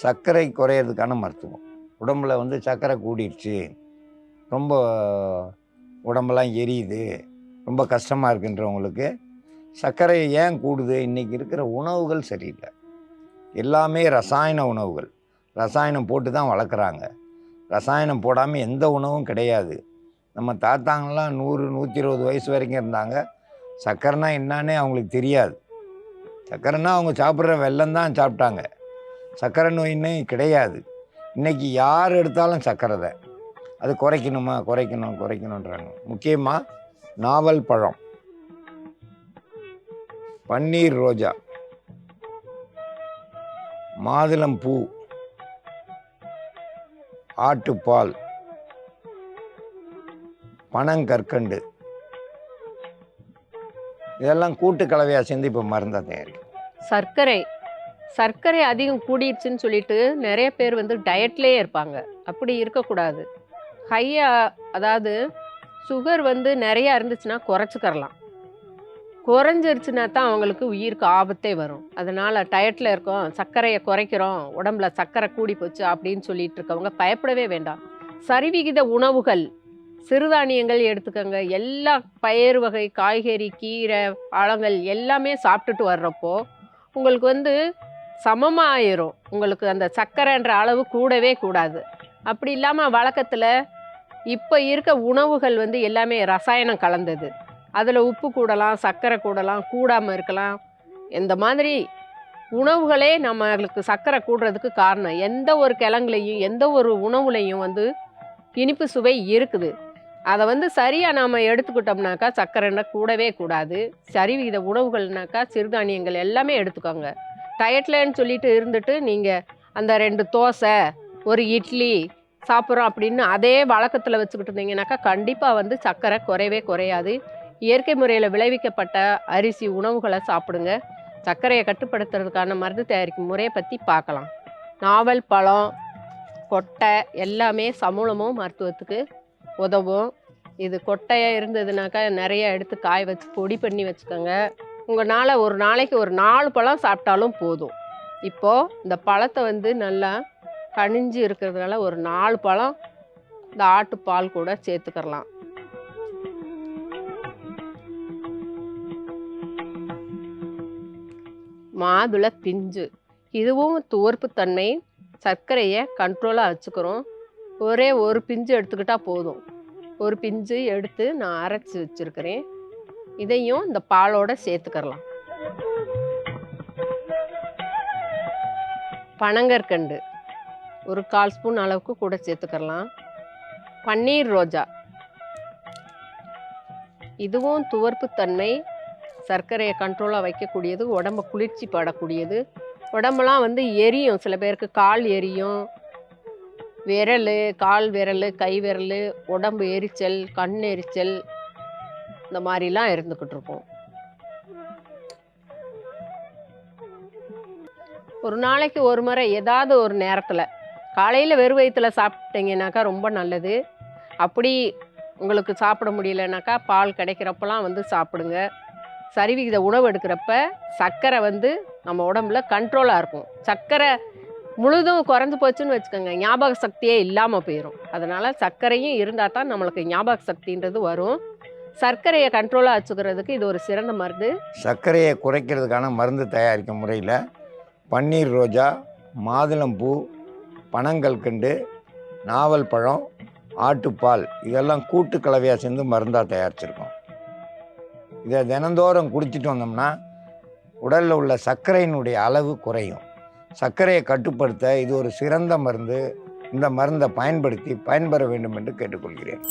சர்க்கரை குறையிறதுக்கான மருத்துவம். உடம்புல வந்து சர்க்கரை கூடிருச்சு, ரொம்ப உடம்பெல்லாம் எரியுது, ரொம்ப கஷ்டமாக இருக்குன்றவங்களுக்கு சர்க்கரை ஏன் கூடுது? இன்றைக்கி இருக்கிற உணவுகள் சரியில்லை. எல்லாமே ரசாயன உணவுகள். ரசாயனம் போட்டு தான் வளர்க்குறாங்க. ரசாயனம் போடாமல் எந்த உணவும் கிடையாது. நம்ம தாத்தாங்கெல்லாம் 100, 120 வயசு வரைக்கும் இருந்தாங்க. சர்க்கரைனா என்னான்னே அவங்களுக்கு தெரியாது. சர்க்கரைனா அவங்க சாப்பிட்ற வெல்லம் தான் சாப்பிட்டாங்க. சர்க்கரை நோயின்னே கிடையாது. இன்றைக்கி யார் எடுத்தாலும் சர்க்கரை தான். அது குறைக்கணுமா, குறைக்கணுன்றாங்க. முக்கியமாக நாவல் பழம், பன்னீர் ரோஜா, மாதுளம்பூ, ஆட்டுப்பால், பனங்கற்கண்டு, இதெல்லாம் கூட்டு கலவையாக சேர்ந்து இப்போ மருந்தாக தயாரிக்கும். சர்க்கரை அதிகம் கூடிடுச்சுன்னு சொல்லிட்டு நிறைய பேர் வந்து டயட்லேயே இருப்பாங்க. அப்படி இருக்கக்கூடாது. அதாவது சுகர் வந்து நிறையா இருந்துச்சுன்னா குறைச்சிக்கரலாம். குறைஞ்சிருச்சுன்னா தான் அவங்களுக்கு உயிருக்கு ஆபத்தே வரும். அதனால் டயட்டில் இருக்கோம், சர்க்கரையை குறைக்கிறோம், உடம்புல சர்க்கரை கூடி போச்சு அப்படின்னு சொல்லிட்டு இருக்கவங்க பயப்படவே வேண்டாம். சரிவிகித உணவுகள், சிறுதானியங்கள் எடுத்துக்கோங்க. எல்லா பயிர் வகை, காய்கறி, கீரை, பழங்கள் எல்லாமே சாப்பிட்டுட்டு வர்றப்போ உங்களுக்கு வந்து சமமாயிரும். உங்களுக்கு அந்த சர்க்கரைன்ற அளவு கூடவே கூடாது. அப்படி இல்லாமல் வழக்கத்தில் இப்போ இருக்க உணவுகள் வந்து எல்லாமே ரசாயனம் கலந்தது. அதில் உப்பு கூடலாம், சர்க்கரை கூடலாம், கூடாமல் இருக்கலாம். இந்த மாதிரி உணவுகளே நம்மளுக்கு சர்க்கரை கூடுறதுக்கு காரணம். எந்த ஒரு கிழங்குலையும் எந்த ஒரு உணவுலையும் வந்து இனிப்பு சுவை இருக்குது. அதை வந்து சரியாக நாம் எடுத்துக்கிட்டோம்னாக்கா சர்க்கரைன்னா கூடவே கூடாது. சரிவிகித உணவுகள்னாக்கா சிறுதானியங்கள் எல்லாமே எடுத்துக்கோங்க. டயட்லன்னு சொல்லிட்டு இருந்துட்டு நீங்கள் அந்த 2 தோசை, ஒரு இட்லி சாப்பிட்றோம் அப்படின்னு அதே வழக்கத்தில் வச்சுக்கிட்டு இருந்தீங்கன்னாக்கா கண்டிப்பாக வந்து சர்க்கரை குறையவே குறையாது. இயற்கை முறையில் விளைவிக்கப்பட்ட அரிசி உணவுகளை சாப்பிடுங்க. சர்க்கரையை கட்டுப்படுத்துறதுக்கான மருந்து தயாரிக்கும் முறையை பற்றி பார்க்கலாம். நாவல் பழம், கொட்டை எல்லாமே சமூலமும் மருத்துவத்துக்கு உதவும். இது கொட்டையாக இருந்ததுனாக்கா நிறைய எடுத்து காய வச்சு பொடி பண்ணி வச்சுக்கோங்க. உங்களால் ஒரு நாளைக்கு ஒரு 4 பழம் சாப்பிட்டாலும் போதும். இப்போது இந்த பழத்தை வந்து நல்லா கனிஞ்சு இருக்கிறதுனால ஒரு 4 பழம் இந்த ஆட்டுப்பால் கூட சேர்த்துக்கலாம். மாதுளை பிஞ்சு, இதுவும் துவர்ப்புத்தன்மை, சர்க்கரையை கண்ட்ரோலாக வச்சுக்கிறோம். ஒரே ஒரு பிஞ்சு எடுத்துக்கிட்டால் போதும். ஒரு பிஞ்சு எடுத்து நான் அரைச்சி வச்சுருக்கிறேன். இதையும் இந்த பாலோடு சேர்த்துக்கலாம். பனங்கற்கண்டு ஒரு 1/4 ஸ்பூன் அளவுக்கு கூட சேர்த்துக்கலாம். பன்னீர் ரோஜா, இதுவும் துவர்ப்புத்தன்மை, சர்க்கரையை கண்ட்ரோலாக வைக்கக்கூடியது, உடம்பை குளிர்ச்சி படக்கூடியது. உடம்பெல்லாம் வந்து எரியும், சில பேருக்கு கால் எரியும், விரல், கால் விரல், கை விரல், உடம்பு எரிச்சல், கண் எரிச்சல், இந்த மாதிரிலாம் இருந்துக்கிட்டு இருக்கும். ஒரு நாளைக்கு ஒரு முறை ஏதாவது ஒரு நேரத்தில் காலையில் வெறும் வயிற்றில் சாப்பிட்டீங்கன்னாக்கா ரொம்ப நல்லது. அப்படி உங்களுக்கு சாப்பிட முடியலனாக்கா பால் கிடைக்கிறப்பெல்லாம் வந்து சாப்பிடுங்க. சரிவிகித உணவு எடுக்கிறப்ப சர்க்கரை வந்து நம்ம உடம்புல கண்ட்ரோலாக இருக்கும். சர்க்கரை முழுதும் குறைஞ்சி போச்சுன்னு வச்சுக்கோங்க, ஞாபக சக்தியே இல்லாமல் போயிடும். அதனால் சர்க்கரையும் இருந்தால் தான் நம்மளுக்கு ஞாபக சக்தின்றது வரும். சர்க்கரையை கண்ட்ரோலாக வச்சுக்கிறதுக்கு இது ஒரு சிறந்த மருந்து. சர்க்கரையை குறைக்கிறதுக்கான மருந்து தயாரிக்கும் முறையில் பன்னீர் ரோஜா, மாதுளம்பூ, பனங்கற்கண்டு, நாவல் பழம், ஆட்டுப்பால் இதெல்லாம் கூட்டு கலவையாக சேர்ந்து மருந்தாக தயாரிச்சிருக்கோம். இதை தினந்தோறும் குடிச்சிட்டு வந்தோம்னா உடலில் உள்ள சர்க்கரையினுடைய அளவு குறையும். சர்க்கரையை கட்டுப்படுத்த இது ஒரு சிறந்த மருந்து. இந்த மருந்தை பயன்படுத்தி பயன்பெற வேண்டும் என்று கேட்டுக்கொள்கிறேன்.